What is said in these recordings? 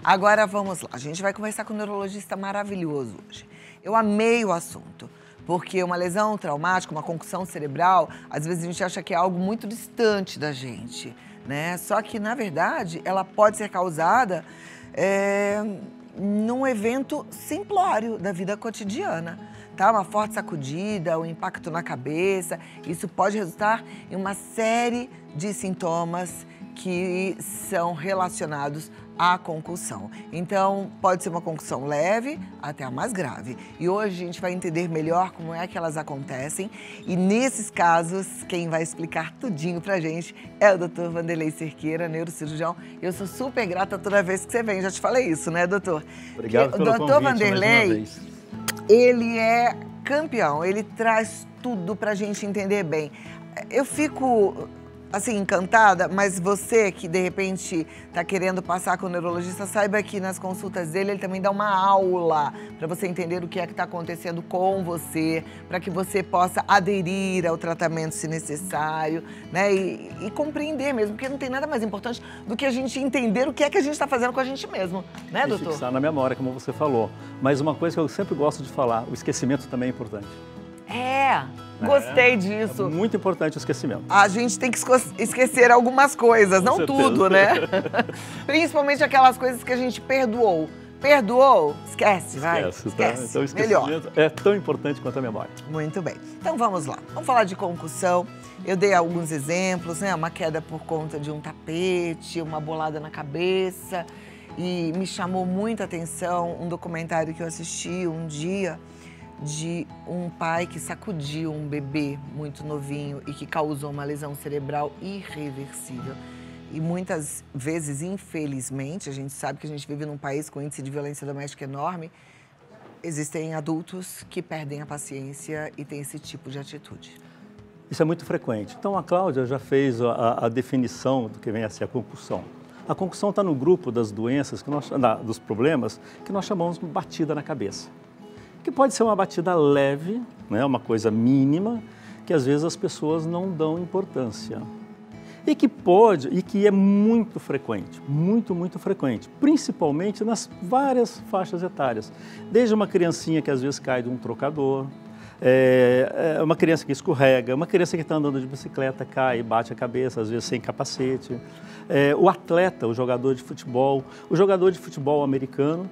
Agora vamos lá, a gente vai conversar com um neurologista maravilhoso hoje. Eu amei o assunto, porque uma lesão traumática, uma concussão cerebral, às vezes a gente acha que é algo muito distante da gente, né? Só que, na verdade, ela pode ser causada num evento simplório da vida cotidiana. Tá? Uma forte sacudida, um impacto na cabeça, isso pode resultar em uma série de sintomas que são relacionados à concussão. Então, pode ser uma concussão leve até a mais grave. E hoje a gente vai entender melhor como é que elas acontecem. E nesses casos, quem vai explicar tudinho pra gente é o Dr. Vanderlei Cerqueira, neurocirurgião. Eu sou super grata toda vez que você vem, já te falei isso, né, doutor? Obrigado pelo convite, Dr. Vanderlei, ele é campeão, ele traz tudo pra gente entender bem. Eu fico, assim, encantada, mas você que, de repente, tá querendo passar com o neurologista, saiba que nas consultas dele, ele também dá uma aula para você entender o que é que tá acontecendo com você, para que você possa aderir ao tratamento se necessário, né? E compreender mesmo, porque não tem nada mais importante do que a gente entender o que é que a gente está fazendo com a gente mesmo, né, doutor? E fixar na memória, como você falou. Mas uma coisa que eu sempre gosto de falar, o esquecimento também é importante. Gostei disso. É muito importante o esquecimento. A gente tem que esquecer algumas coisas, não tudo, né? Principalmente aquelas coisas que a gente perdoou. Perdoou? Esquece, vai. Esquece. Então, o esquecimento é tão importante quanto a memória. Muito bem. Então, vamos lá. Vamos falar de concussão. Eu dei alguns exemplos, né? Uma queda por conta de um tapete, uma bolada na cabeça. E me chamou muita atenção um documentário que eu assisti um dia de um pai que sacudiu um bebê muito novinho e que causou uma lesão cerebral irreversível. E muitas vezes, infelizmente, a gente sabe que a gente vive num país com índice de violência doméstica enorme, existem adultos que perdem a paciência e têm esse tipo de atitude. Isso é muito frequente. Então, a Cláudia já fez a definição do que vem a ser a concussão. A concussão está no grupo das doenças, dos problemas, que nós chamamos de batida na cabeça. Que pode ser uma batida leve, né, uma coisa mínima, que às vezes as pessoas não dão importância. E que é muito frequente, muito frequente, principalmente nas várias faixas etárias. Desde uma criancinha que às vezes cai de um trocador, uma criança que escorrega, uma criança que está andando de bicicleta, cai, bate a cabeça, às vezes sem capacete. O atleta, o jogador de futebol americano,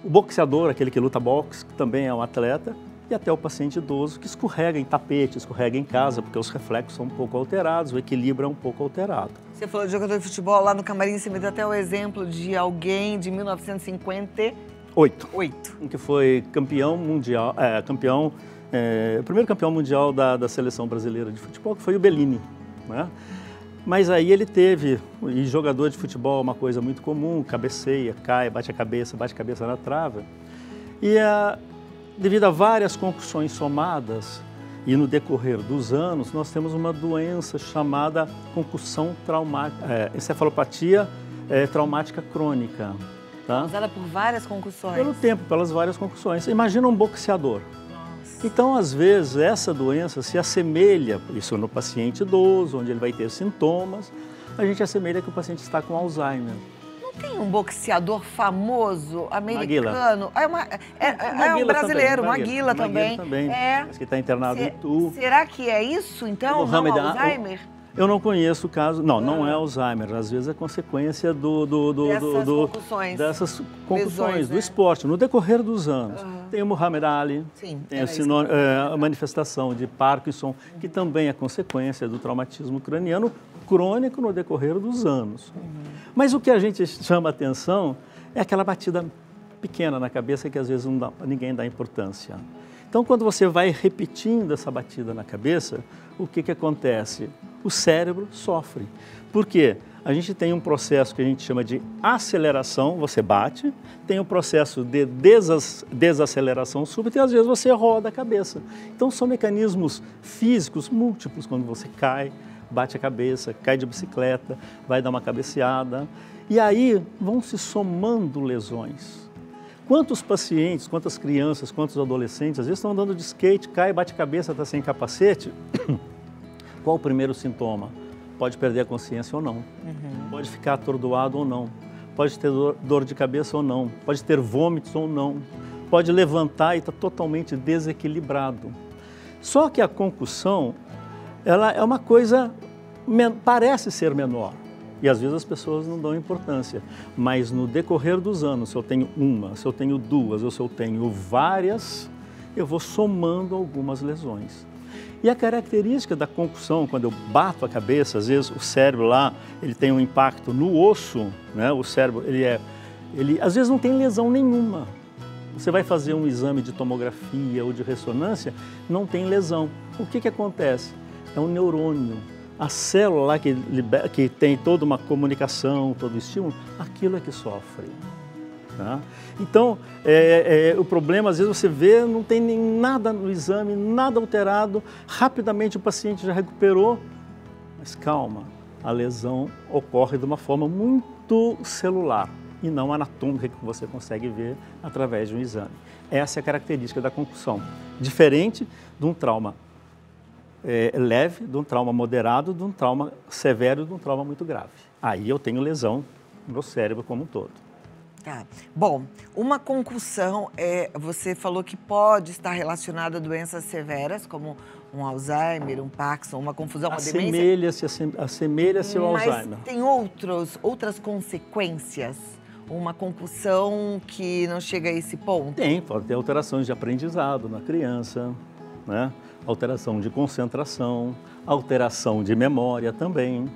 o boxeador, aquele que luta boxe, que também é um atleta, e até o paciente idoso que escorrega em tapete, escorrega em casa, porque os reflexos são um pouco alterados, o equilíbrio é um pouco alterado. Você falou de jogador de futebol, lá no camarim você me deu até o exemplo de alguém de 1958. Que foi campeão mundial, o primeiro campeão mundial da seleção brasileira de futebol, que foi o Bellini, né? Mas aí ele teve, e jogador de futebol é uma coisa muito comum, cabeceia, cai, bate a cabeça na trave. E devido a várias concussões somadas, e no decorrer dos anos, nós temos uma doença chamada concussão traumática, encefalopatia traumática crônica. Tá? Causada por várias concussões. Pelo tempo, pelas várias concussões. Imagina um boxeador. Então, às vezes, essa doença se assemelha, isso no paciente idoso, onde ele vai ter sintomas, a gente assemelha que o paciente está com Alzheimer. Não tem um boxeador famoso, americano? É um brasileiro, Maguila também. Esse que está internado em Itu. Será que é isso, então, não Alzheimer? Eu não conheço o caso, não é Alzheimer, às vezes é consequência dessas concussões, do esporte, no decorrer dos anos. Tem o Muhammad Ali, tem a manifestação de Parkinson, que também é consequência do traumatismo craniano crônico no decorrer dos anos. Mas o que a gente chama atenção é aquela batida pequena na cabeça que às vezes ninguém dá importância. Então, quando você vai repetindo essa batida na cabeça, o que acontece? O cérebro sofre. Por quê? A gente tem um processo que a gente chama de aceleração, você bate, tem o processo de desaceleração súbita e às vezes você roda a cabeça. Então, são mecanismos físicos múltiplos, quando você cai, bate a cabeça, cai de bicicleta, vai dar uma cabeceada. E aí vão se somando lesões. Quantos pacientes, quantas crianças, quantos adolescentes, às vezes estão andando de skate, cai, bate a cabeça, está sem capacete. Qual o primeiro sintoma? Pode perder a consciência ou não. Pode ficar atordoado ou não. pode ter dor de cabeça ou não, pode ter vômitos ou não, pode levantar e está totalmente desequilibrado. Só que a concussão, ela é uma coisa, parece ser menor. E às vezes as pessoas não dão importância. Mas no decorrer dos anos, se eu tenho uma, se eu tenho duas, ou se eu tenho várias, eu vou somando algumas lesões. E a característica da concussão, quando eu bato a cabeça, às vezes o cérebro lá, ele tem um impacto no osso, né? O cérebro, ele às vezes não tem lesão nenhuma. Você vai fazer um exame de tomografia ou de ressonância, não tem lesão. O que acontece? É um neurônio. A célula lá que tem toda uma comunicação, todo estímulo, aquilo é que sofre. Tá? Então, o problema, às vezes você vê, não tem nem nada no exame, nada alterado, rapidamente o paciente já recuperou, mas calma, a lesão ocorre de uma forma muito celular e não anatômica que você consegue ver através de um exame. Essa é a característica da concussão, diferente de um trauma leve, de um trauma moderado, de um trauma severo, de um trauma muito grave. Aí eu tenho lesão no cérebro como um todo. Tá. Bom, uma concussão, você falou que pode estar relacionada a doenças severas, como um Alzheimer, um Parkinson, uma confusão, uma demência. Assemelha-se ao Alzheimer. Mas tem outras consequências? Uma concussão que não chega a esse ponto? Tem, pode ter alterações de aprendizado na criança, né? Alteração de concentração, alteração de memória também.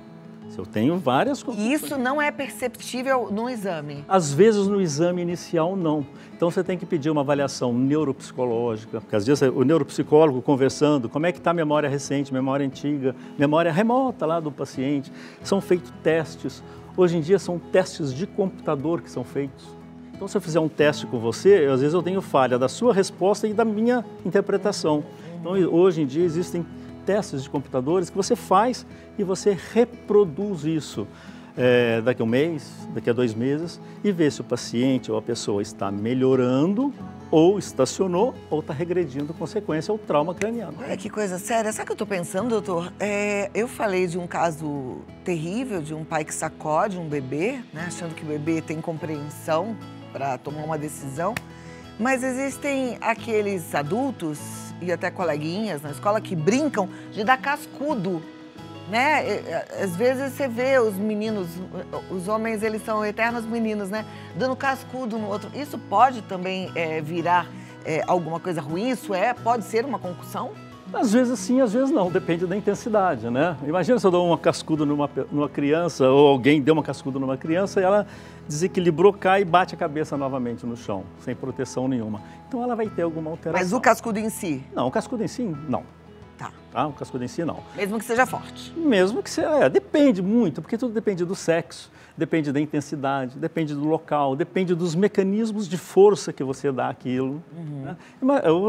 Eu tenho várias coisas. E isso não é perceptível no exame? Às vezes no exame inicial não. Então você tem que pedir uma avaliação neuropsicológica, porque às vezes o neuropsicólogo conversando, como é que está a memória recente, memória antiga, memória remota lá do paciente. São feitos testes. Hoje em dia são testes de computador que são feitos. Então se eu fizer um teste com você, às vezes eu tenho falha da sua resposta e da minha interpretação. Então hoje em dia existem testes de computadores que você faz e você reproduz isso daqui a um mês, daqui a 2 meses e vê se o paciente ou a pessoa está melhorando ou estacionou ou está regredindo consequência ao trauma craniano. Olha que coisa séria. Sabe o que eu estou pensando, doutor? Eu falei de um caso terrível de um pai que sacode um bebê, né, achando que o bebê tem compreensão para tomar uma decisão, mas existem aqueles adultos e até coleguinhas na escola que brincam de dar cascudo, né? Às vezes você vê os meninos, os homens, eles são eternos meninos, né? Dando cascudo no outro. Isso pode também virar alguma coisa ruim? Isso pode ser uma concussão? Às vezes sim, às vezes não, depende da intensidade, né? Imagina se eu dou uma cascudo numa criança, ou alguém deu uma cascudo numa criança e ela desequilibrou, cai e bate a cabeça novamente no chão, sem proteção nenhuma. Então ela vai ter alguma alteração. Mas o cascudo em si? Não, o cascudo em si, não. Tá. O cascudo em si, não. Mesmo que seja forte? Mesmo que seja, depende muito, porque tudo depende do sexo, depende da intensidade, depende do local, depende dos mecanismos de força que você dá àquilo. Né?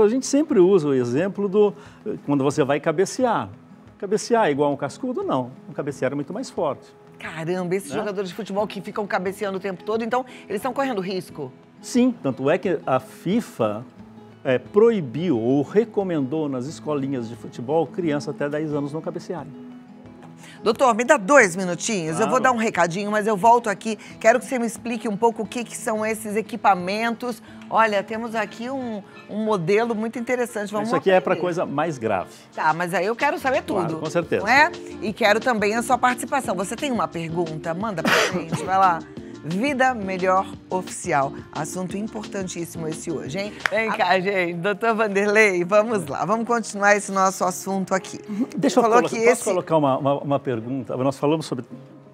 A gente sempre usa o exemplo quando você vai cabecear. Cabecear é igual a um cascudo? Não, um cabecear é muito mais forte. Caramba, esses jogadores de futebol que ficam cabeceando o tempo todo, então eles estão correndo risco? Sim, tanto é que a FIFA proibiu ou recomendou nas escolinhas de futebol crianças até 10 anos não cabecearem. Doutor, me dá 2 minutinhos, Claro. Eu vou dar um recadinho, mas eu volto aqui. Quero que você me explique um pouco o que são esses equipamentos. Olha, temos aqui um modelo muito interessante. Vamos Isso aqui é para coisa mais grave. Tá, mas aí eu quero saber tudo. Claro, com certeza. Não é? E quero também a sua participação. Você tem uma pergunta? Manda pra gente, vai lá. Vida Melhor Oficial. Assunto importantíssimo esse hoje, hein? Vem cá, gente. Doutor Vanderlei, vamos lá. Vamos continuar esse nosso assunto aqui. Deixa eu posso colocar uma pergunta? Nós falamos sobre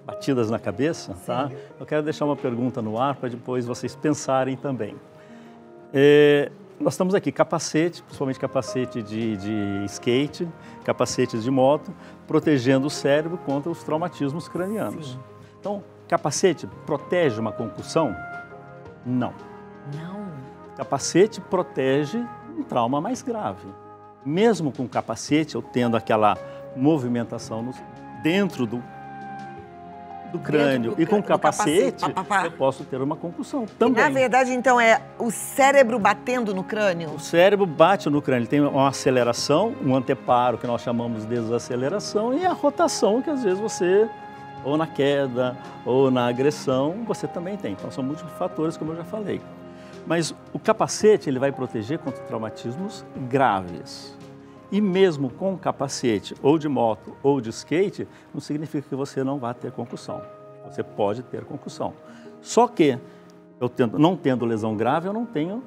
batidas na cabeça, sim, tá? Eu quero deixar uma pergunta no ar para depois vocês pensarem também. Nós estamos aqui, capacete, principalmente capacete de skate, capacetes de moto, protegendo o cérebro contra os traumatismos cranianos. Sim. Então, capacete protege uma concussão? Não. Não. Capacete protege um trauma mais grave. Mesmo com capacete, eu tendo aquela movimentação dentro do crânio e com capacete, eu posso ter uma concussão também. E, na verdade, então, é o cérebro batendo no crânio? O cérebro bate no crânio, ele tem uma aceleração, um anteparo que nós chamamos de desaceleração e a rotação que às vezes você ou na queda, ou na agressão, você também tem. Então, são múltiplos fatores, como eu já falei. Mas o capacete, ele vai proteger contra traumatismos graves. E mesmo com o capacete, ou de moto, ou de skate, não significa que você não vai ter concussão. Você pode ter concussão. Só que, não tendo lesão grave, eu não tenho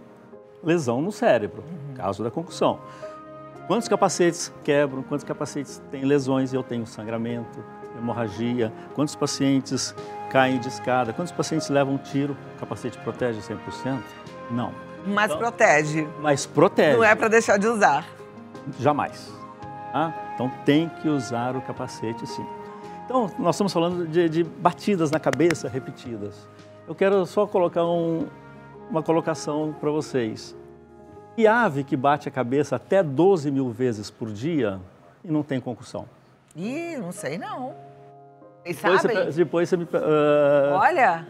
lesão no cérebro, no caso da concussão. Quantos capacetes quebram, quantos capacetes têm lesões e eu tenho sangramento, hemorragia, quantos pacientes caem de escada, quantos pacientes levam um tiro, o capacete protege 100%? Não. Mas então, protege. Mas protege. Não é para deixar de usar. Jamais. Tá? Então tem que usar o capacete sim. Então nós estamos falando de batidas na cabeça repetidas. Eu quero só colocar uma colocação para vocês. Que ave que bate a cabeça até 12 mil vezes por dia e não tem concussão? Ih, não sei não. Vocês sabem? Depois você me... Olha!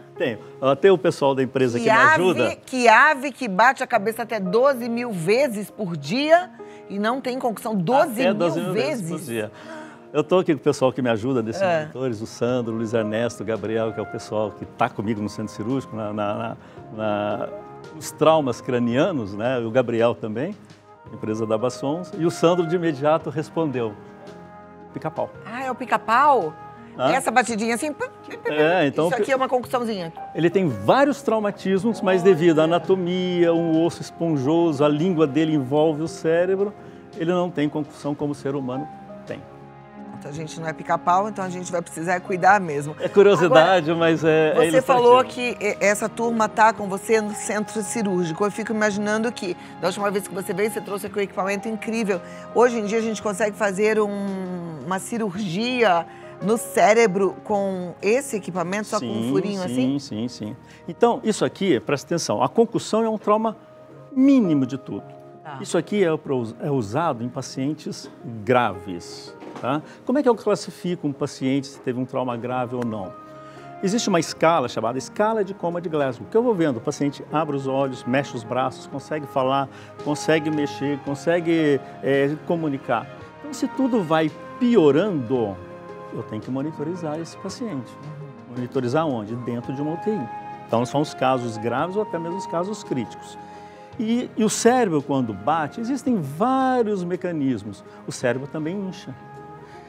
Tem o pessoal da empresa que me ajuda. Que ave que bate a cabeça até 12 mil vezes por dia e não tem concussão? 12 mil vezes por dia. Eu estou aqui com o pessoal que me ajuda, desses monitores, o Sandro, o Luiz Ernesto, o Gabriel, que é o pessoal que está comigo no centro cirúrgico, nos traumas cranianos, né? O Gabriel também, empresa da Bassons, e o Sandro de imediato respondeu, pica-pau. Ah, é o pica-pau? Essa batidinha assim, então, isso aqui é uma concussãozinha. Ele tem vários traumatismos, mas devido à anatomia, um osso esponjoso, a língua dele envolve o cérebro, ele não tem concussão como o ser humano tem. A gente não é pica-pau, então a gente vai precisar cuidar mesmo. É curiosidade, agora, mas Você falou que essa turma está com você no centro cirúrgico. Eu fico imaginando que, da última vez que você veio, você trouxe aqui um equipamento incrível. Hoje em dia a gente consegue fazer uma cirurgia no cérebro com esse equipamento, só com um furinho assim? Sim. Então, isso aqui, presta atenção, a concussão é um trauma mínimo de tudo. Isso aqui é usado em pacientes graves. Tá? Como é que eu classifico um paciente se teve um trauma grave ou não? Existe uma escala chamada escala de coma de Glasgow, que eu vou vendo, o paciente abre os olhos, mexe os braços, consegue falar, consegue mexer, consegue comunicar. Então, se tudo vai piorando, eu tenho que monitorizar esse paciente. Monitorizar onde? Dentro de uma UTI. Então, são os casos graves ou até mesmo os casos críticos. E o cérebro, quando bate, existem vários mecanismos. O cérebro também incha.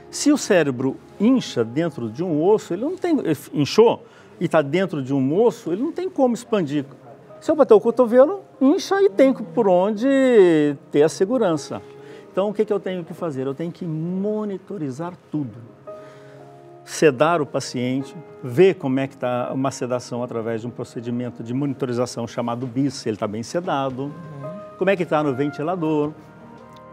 Se o cérebro incha dentro de um osso, ele não tem... Inchou e está dentro de um osso, ele não tem como expandir. Se eu bater o cotovelo, incha e tem por onde ter a segurança. Então, o que eu tenho que fazer? Eu tenho que monitorizar tudo. Sedar o paciente, ver como é que está uma sedação através de um procedimento de monitorização chamado BIS, se ele está bem sedado, como é que está no ventilador,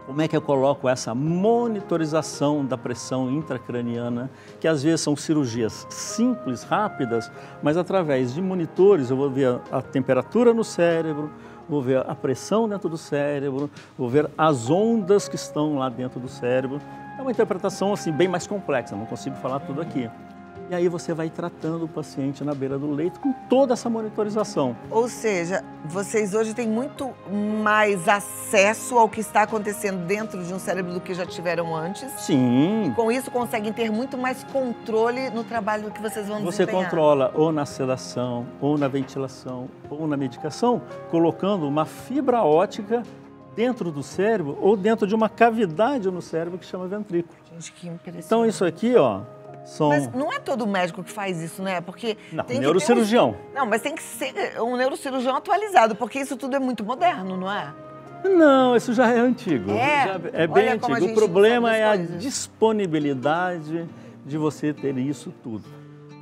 como é que eu coloco essa monitorização da pressão intracraniana, que às vezes são cirurgias simples, rápidas, mas através de monitores eu vou ver a temperatura no cérebro, vou ver a pressão dentro do cérebro, vou ver as ondas que estão lá dentro do cérebro. É uma interpretação assim, bem mais complexa, não consigo falar tudo aqui. E aí você vai tratando o paciente na beira do leito com toda essa monitorização. Ou seja, vocês hoje têm muito mais acesso ao que está acontecendo dentro de um cérebro do que já tiveram antes. Sim. E com isso conseguem ter muito mais controle no trabalho que vocês vão desempenhar. Você controla ou na sedação, ou na ventilação, ou na medicação, colocando uma fibra óptica dentro do cérebro ou dentro de uma cavidade no cérebro que chama ventrículo. Gente, que impressionante. Então isso aqui, ó, são... Mas não é todo médico que faz isso, né? Porque não, tem neurocirurgião. Não, mas tem que ser um neurocirurgião atualizado, porque isso tudo é muito moderno, não é? Não, isso já é antigo. É bem antigo. O problema é a disponibilidade de você ter isso tudo.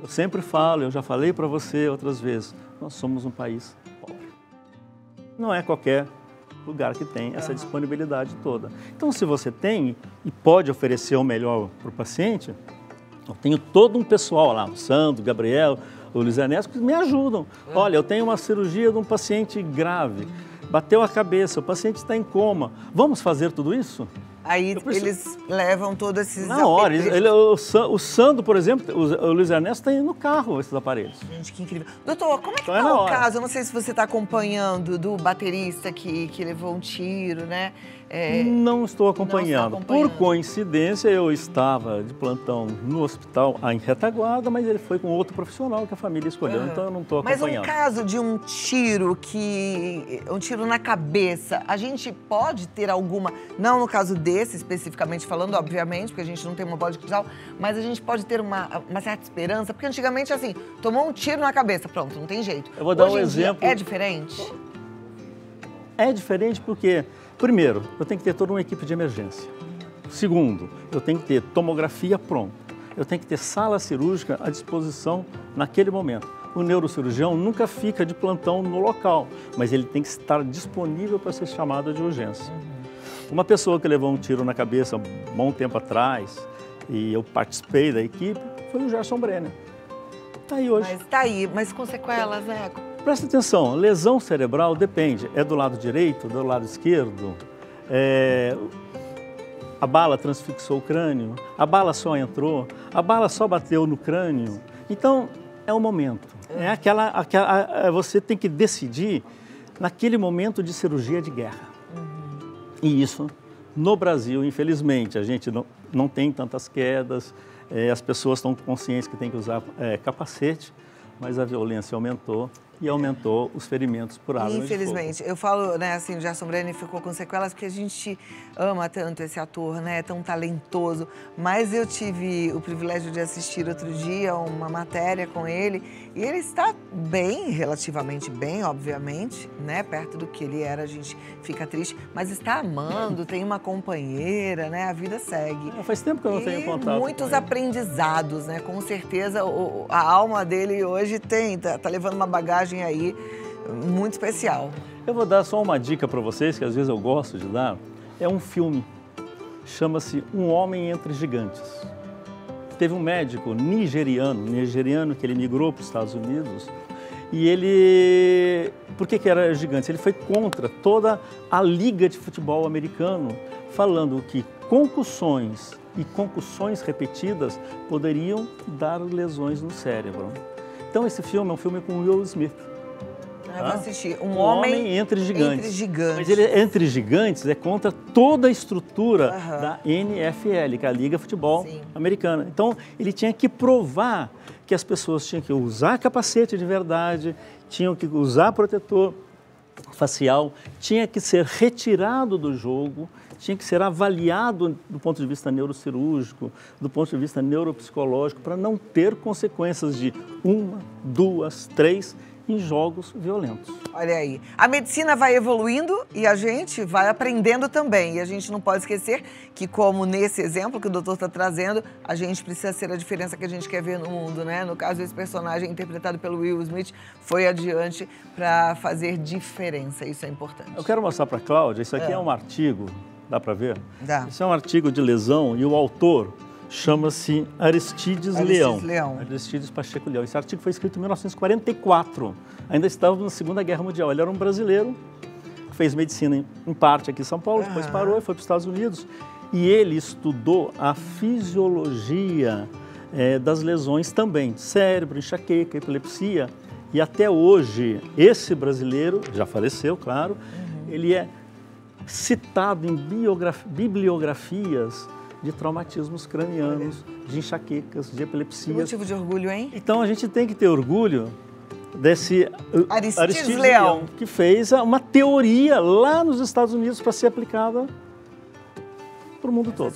Eu sempre falo, eu já falei para você outras vezes, nós somos um país pobre. Não é qualquer lugar que tem essa disponibilidade toda. Então, se você tem e pode oferecer o melhor para o paciente, eu tenho todo um pessoal lá, o Sandro, o Gabriel, o Luiz Ernesto, que me ajudam. Olha, eu tenho uma cirurgia de um paciente grave, bateu a cabeça, o paciente está em coma. Vamos fazer tudo isso? Aí eles levam todos esses na hora. O Sandro, por exemplo, o Luiz Ernesto tem no carro esses aparelhos. Gente, que incrível. Doutor, como é que tá o caso? Eu não sei se você está acompanhando do baterista que levou um tiro, né? Não estou acompanhando. Por coincidência, eu estava de plantão no hospital em retaguarda, mas ele foi com outro profissional que a família escolheu, então eu não estou acompanhando. Mas um caso de um tiro na cabeça, a gente pode ter alguma, não no caso desse especificamente falando, obviamente, porque a gente não tem uma bola de cristal, mas a gente pode ter uma certa esperança, porque antigamente assim, tomou um tiro na cabeça, pronto, não tem jeito. Eu vou dar um exemplo. É diferente? É diferente porque, primeiro, eu tenho que ter toda uma equipe de emergência. Segundo, eu tenho que ter tomografia pronta. Eu tenho que ter sala cirúrgica à disposição naquele momento. O neurocirurgião nunca fica de plantão no local, mas ele tem que estar disponível para ser chamado de urgência. Uma pessoa que levou um tiro na cabeça um bom tempo atrás, e eu participei da equipe, foi o Gerson Brenner. Está aí hoje. Mas está aí, mas com sequelas, né? Presta atenção, lesão cerebral depende, é do lado direito, do lado esquerdo, a bala transfixou o crânio, a bala só entrou, a bala só bateu no crânio. Então, é o momento. Você tem que decidir naquele momento de cirurgia de guerra. E isso, no Brasil, infelizmente, a gente não tem tantas quedas, as pessoas estão conscientes que tem que usar capacete, mas a violência aumentou. E aumentou os ferimentos por arma de fogo. Infelizmente. Eu falo, né, assim, o Gerson Brenner ficou com sequelas porque a gente ama tanto esse ator, né, é tão talentoso. Mas eu tive o privilégio de assistir outro dia uma matéria com ele e ele está bem, relativamente bem, obviamente, né, perto do que ele era, a gente fica triste, mas está amando, tem uma companheira, né, a vida segue. Faz tempo que eu não tenho contato. Muitos aprendizados, né, com certeza a alma dele hoje tá levando uma bagagem aí muito especial. Eu vou dar só uma dica para vocês, que às vezes eu gosto de dar. É um filme, chama-se Um Homem Entre Gigantes. Teve um médico nigeriano que ele migrou para os Estados Unidos e ele... Por que era gigante? Ele foi contra toda a liga de futebol americano, falando que concussões e concussões repetidas poderiam dar lesões no cérebro. Então, esse filme é um filme com Will Smith. Eu vou assistir. Um Homem Entre Gigantes. Entre Gigantes. Mas ele, Entre Gigantes, é contra toda a estrutura da NFL, que é a Liga Futebol Americana. Então, ele tinha que provar que as pessoas tinham que usar capacete de verdade, tinham que usar protetor facial, tinha que ser retirado do jogo, tinha que ser avaliado do ponto de vista neurocirúrgico, do ponto de vista neuropsicológico, para não ter consequências de 1, 2, 3 em jogos violentos. Olha aí, a medicina vai evoluindo e a gente vai aprendendo também. E a gente não pode esquecer que, como nesse exemplo que o doutor está trazendo, a gente precisa ser a diferença que a gente quer ver no mundo, né? No caso, esse personagem interpretado pelo Will Smith foi adiante para fazer diferença. Isso é importante. Eu quero mostrar para a Cláudia, isso aqui é um artigo, dá para ver? Dá. Isso é um artigo de lesão e o autor chama-se Aristides Leão. Aristides Pacheco Leão. Esse artigo foi escrito em 1944. Ainda estávamos na Segunda Guerra Mundial. Ele era um brasileiro, fez medicina em parte aqui em São Paulo, depois parou e foi para os Estados Unidos. E ele estudou a fisiologia das lesões também, cérebro, enxaqueca, epilepsia. E até hoje, esse brasileiro, já faleceu, claro, ele é citado em bibliografias de traumatismos cranianos, de enxaquecas, de epilepsias. Motivo de orgulho, hein? Então a gente tem que ter orgulho desse Aristides Leão, que fez uma teoria lá nos Estados Unidos para ser aplicada para o mundo todo.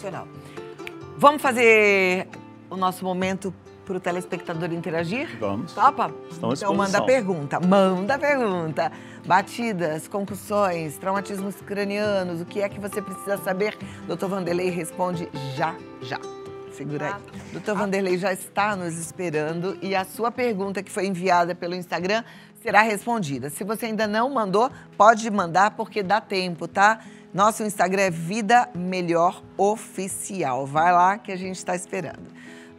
Vamos fazer o nosso momento para o telespectador interagir? Vamos. Topa? Estamos então manda pergunta. Manda pergunta. Batidas, concussões, traumatismos cranianos, o que é que você precisa saber? Dr. Vanderlei responde já. Segura aí. Dr. Vanderlei já está nos esperando e a sua pergunta que foi enviada pelo Instagram será respondida. Se você ainda não mandou, pode mandar porque dá tempo, tá? Nosso Instagram é Vida Melhor Oficial. Vai lá que a gente está esperando.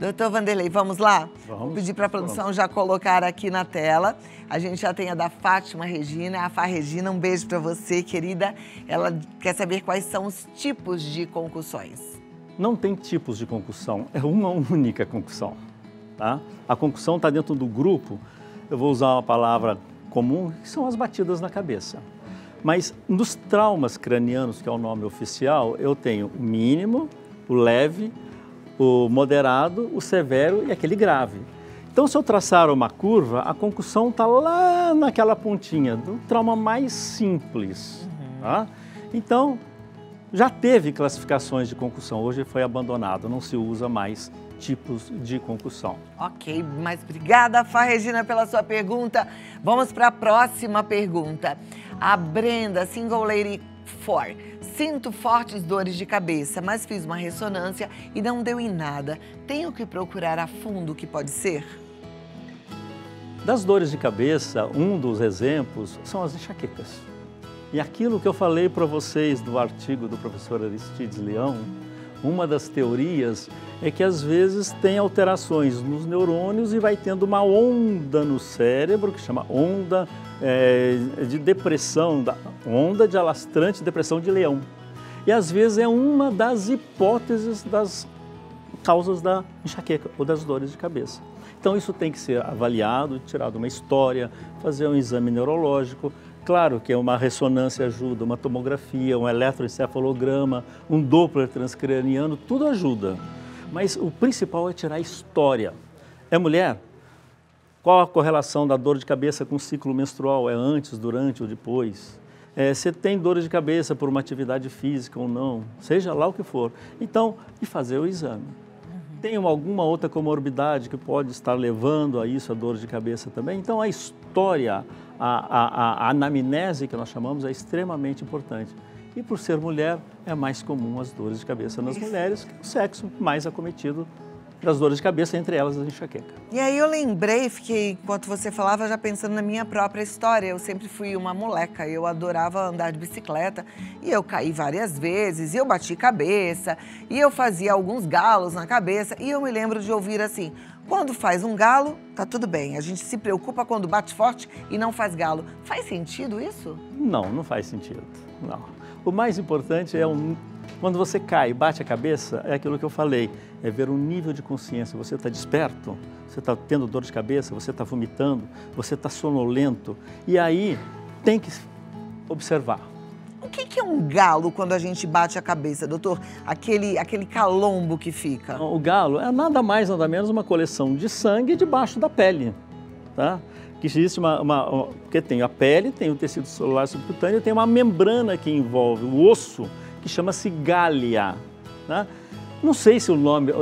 Doutor Vanderlei, vamos lá? Vamos. Vou pedir para a produção já colocar aqui na tela. A gente já tem a da Fátima Regina. A Fá Regina, um beijo para você, querida. Ela quer saber quais são os tipos de concussões. Não tem tipos de concussão, é uma única concussão. Tá? A concussão está dentro do grupo, eu vou usar uma palavra comum, que são as batidas na cabeça. Mas nos traumas cranianos, que é o nome oficial, eu tenho o mínimo, o leve, o moderado, o severo e aquele grave. Então, se eu traçar uma curva, a concussão está lá naquela pontinha, do trauma mais simples. Tá? Então, já teve classificações de concussão, hoje foi abandonado, não se usa mais tipos de concussão. Ok, mas obrigada, Fá Regina, pela sua pergunta. Vamos para a próxima pergunta. A Brenda, Single Lady 4. Sinto fortes dores de cabeça, mas fiz uma ressonância e não deu em nada. Tenho que procurar a fundo o que pode ser? Das dores de cabeça, um dos exemplos são as enxaquecas. E aquilo que eu falei para vocês do artigo do professor Aristides Leão, uma das teorias é que às vezes tem alterações nos neurônios e vai tendo uma onda no cérebro, que chama onda de depressão, onda de alastrante depressão de Leão. E às vezes é uma das hipóteses das causas da enxaqueca ou das dores de cabeça. Então isso tem que ser avaliado, tirado uma história, fazer um exame neurológico. Claro que uma ressonância ajuda, uma tomografia, um eletroencefalograma, um Doppler transcraniano, tudo ajuda. Mas o principal é tirar a história. É mulher? Qual a correlação da dor de cabeça com o ciclo menstrual? É antes, durante ou depois? Você tem dor de cabeça por uma atividade física ou não? Seja lá o que for. Então, e fazer o exame. Tem alguma outra comorbidade que pode estar levando a isso, a dor de cabeça também? Então, a história, a anamnese, que nós chamamos, é extremamente importante. E por ser mulher, é mais comum as dores de cabeça nas mulheres, que é o sexo mais acometido das dores de cabeça, entre elas a enxaqueca. E aí eu lembrei, enquanto você falava, já pensando na minha própria história. Eu sempre fui uma moleca, eu adorava andar de bicicleta e eu caí várias vezes, e eu bati cabeça, e eu fazia alguns galos na cabeça, e eu me lembro de ouvir assim: quando faz um galo, tá tudo bem, a gente se preocupa quando bate forte e não faz galo. Faz sentido isso? Não, não faz sentido, não. O mais importante é quando você cai e bate a cabeça, é aquilo que eu falei, é ver um nível de consciência. Você está desperto, você está tendo dor de cabeça, você está vomitando, você está sonolento. E aí tem que observar. O que é um galo quando a gente bate a cabeça, doutor? Aquele calombo que fica. O galo é nada mais, nada menos uma coleção de sangue debaixo da pele, tá? Que existe porque tem a pele, tem o tecido celular subcutâneo, tem uma membrana que envolve o osso, que chama-se gália. Né? Não sei se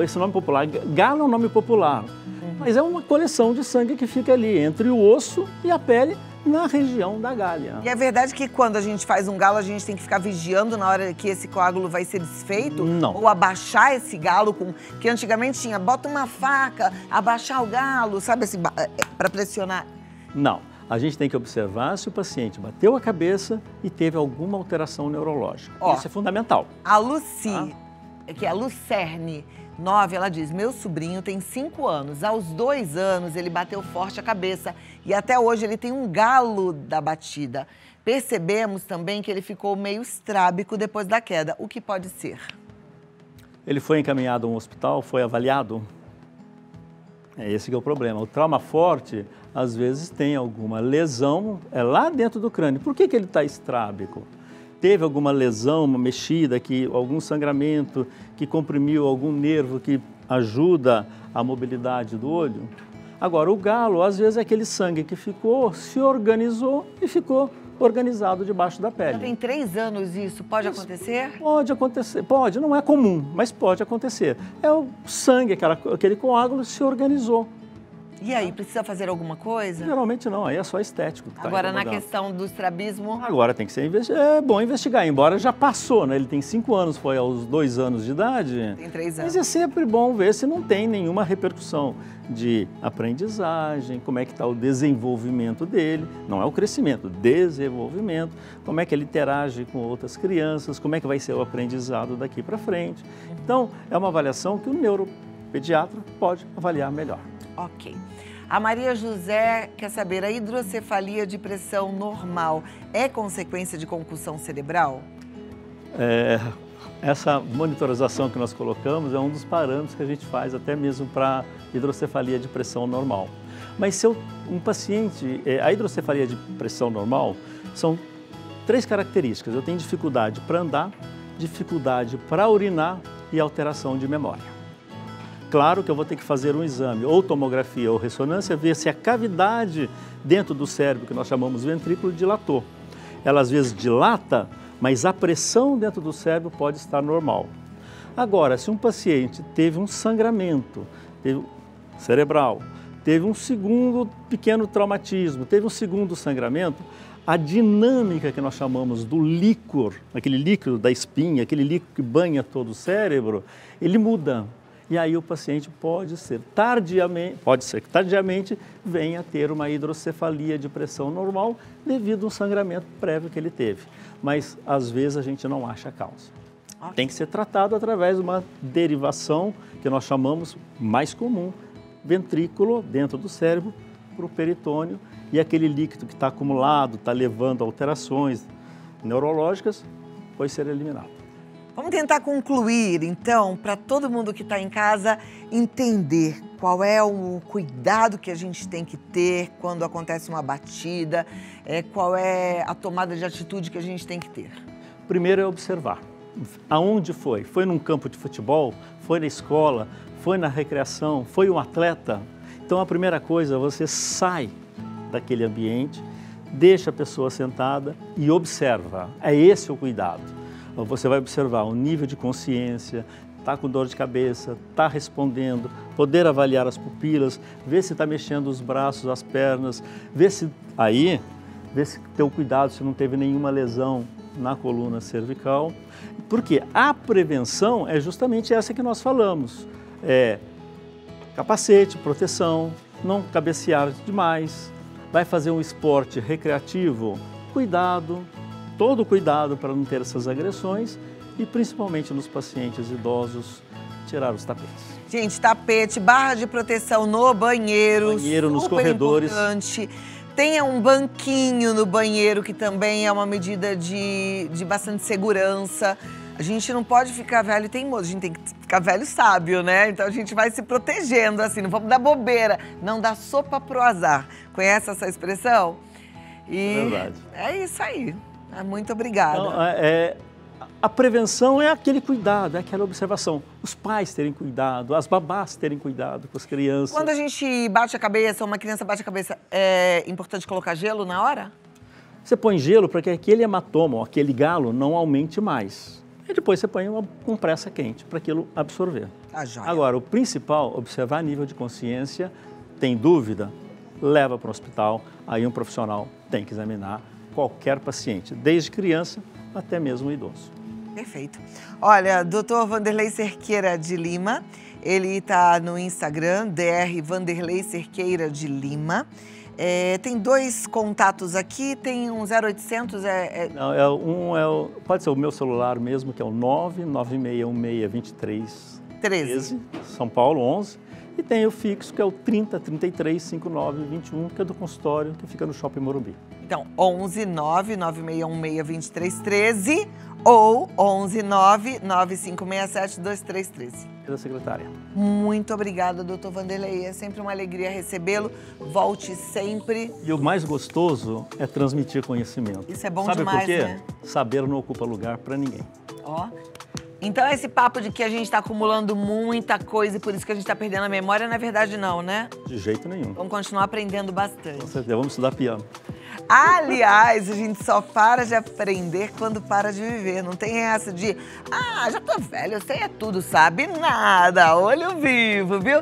esse nome popular, galo é um nome popular, mas é uma coleção de sangue que fica ali entre o osso e a pele na região da gália. E é verdade que quando a gente faz um galo, a gente tem que ficar vigiando na hora que esse coágulo vai ser desfeito? Não. Ou abaixar esse galo, que antigamente tinha, bota uma faca, abaixar o galo, sabe assim, para pressionar? Não. A gente tem que observar se o paciente bateu a cabeça e teve alguma alteração neurológica. Isso é fundamental. A Lucy, que é a Lucerne 9, ela diz: meu sobrinho tem 5 anos. Aos 2 anos ele bateu forte a cabeça e até hoje ele tem um galo da batida. Percebemos também que ele ficou meio estrábico depois da queda. O que pode ser? Ele foi encaminhado a um hospital, foi avaliado? É esse que é o problema. O trauma forte, às vezes, tem alguma lesão lá dentro do crânio. Por que ele está estrábico? Teve alguma lesão, uma mexida, algum sangramento que comprimiu algum nervo que ajuda a mobilidade do olho? Agora, o galo, às vezes, é aquele sangue que se organizou e ficou organizado debaixo da pele. Já tem 3 anos isso, pode acontecer? Pode acontecer, pode, não é comum, mas pode acontecer. É o sangue, aquele coágulo se organizou. E aí, precisa fazer alguma coisa? Geralmente não, aí é só estético. Agora, na questão do estrabismo... Agora tem que ser é bom investigar, embora já passou, né? Ele tem 5 anos, foi aos 2 anos de idade. Tem 3 anos. Mas é sempre bom ver se não tem nenhuma repercussão de aprendizagem, como é que está o desenvolvimento dele, não é o crescimento, desenvolvimento, como é que ele interage com outras crianças, como é que vai ser o aprendizado daqui para frente. Então, é uma avaliação que o pediatra pode avaliar melhor. Ok. A Maria José quer saber, a hidrocefalia de pressão normal é consequência de concussão cerebral? Essa monitorização que nós colocamos é um dos parâmetros que a gente faz até mesmo para hidrocefalia de pressão normal. Mas se um paciente, a hidrocefalia de pressão normal são 3 características. Eu tenho dificuldade para andar, dificuldade para urinar e alteração de memória. Claro que eu vou ter que fazer um exame, ou tomografia ou ressonância, ver se a cavidade dentro do cérebro, que nós chamamos ventrículo, dilatou. Ela às vezes dilata, mas a pressão dentro do cérebro pode estar normal. Agora, se um paciente teve um sangramento cerebral, teve um segundo pequeno traumatismo, teve um segundo sangramento, a dinâmica que nós chamamos do líquor, aquele líquido da espinha, aquele líquido que banha todo o cérebro, ele muda. E aí o paciente pode ser que tardiamente venha a ter uma hidrocefalia de pressão normal devido a um sangramento prévio que ele teve. Mas às vezes a gente não acha a causa. Okay. Tem que ser tratado através de uma derivação que nós chamamos mais comum, ventrículo dentro do cérebro para o peritônio, e aquele líquido que está acumulado, está levando a alterações neurológicas, pode ser eliminado. Vamos tentar concluir, então, para todo mundo que está em casa entender qual é o cuidado que a gente tem que ter quando acontece uma batida, qual é a tomada de atitude que a gente tem que ter. Primeiro é observar. Aonde foi? Foi num campo de futebol? Foi na escola? Foi na recreação? Foi um atleta? Então a primeira coisa, você sai daquele ambiente, deixa a pessoa sentada e observa. É esse o cuidado. Você vai observar o nível de consciência, está com dor de cabeça, está respondendo, poder avaliar as pupilas, ver se está mexendo os braços, as pernas, ver se tem o cuidado se não teve nenhuma lesão na coluna cervical. Porque a prevenção é justamente essa que nós falamos. Capacete, proteção, não cabecear demais, vai fazer um esporte recreativo, cuidado, todo cuidado para não ter essas agressões e principalmente nos pacientes idosos, tirar os tapetes. Gente, tapete, barra de proteção no banheiro, nos corredores. Importante. Tenha um banquinho no banheiro, que também é uma medida de bastante segurança. A gente não pode ficar velho e teimoso, a gente tem que ficar velho e sábio, né? Então a gente vai se protegendo, assim, não vamos dar bobeira, não dar sopa pro azar. Conhece essa expressão? É verdade. É isso aí. Muito obrigada. Então, a prevenção é aquele cuidado, é aquela observação. Os pais terem cuidado, as babás terem cuidado com as crianças. Quando a gente bate a cabeça, uma criança bate a cabeça, é importante colocar gelo na hora? Você põe gelo para que aquele hematoma, aquele galo, não aumente mais. E depois você põe uma compressa quente para aquilo absorver. Tá joia. Agora, o principal, observar nível de consciência. Tem dúvida? Leva para o hospital, aí um profissional tem que examinar qualquer paciente, desde criança até mesmo idoso. Perfeito. Olha, Dr. Vanderlei Cerqueira de Lima, ele está no Instagram, Dr. Vanderlei Cerqueira de Lima. Tem 2 contatos aqui, tem um 0800... Não, pode ser o meu celular mesmo, que é o 996162313, São Paulo, 11. E tem o fixo, que é o 30335921, que é do consultório, que fica no Shopping Morumbi. Então, 11996162313 ou 11995672313. Da secretária. Muito obrigada, doutor Vanderlei. É sempre uma alegria recebê-lo. Volte sempre. E o mais gostoso é transmitir conhecimento. Isso é bom demais, né? Sabe por quê? Saber não ocupa lugar para ninguém. Ó. Então, esse papo de que a gente está acumulando muita coisa e por isso que a gente está perdendo a memória, na verdade, não, né? De jeito nenhum. Vamos continuar aprendendo bastante. Com certeza, vamos estudar piano. Aliás, a gente só para de aprender quando para de viver. Não tem essa de, já tô velho, eu sei tudo, sabe nada, olho vivo, viu?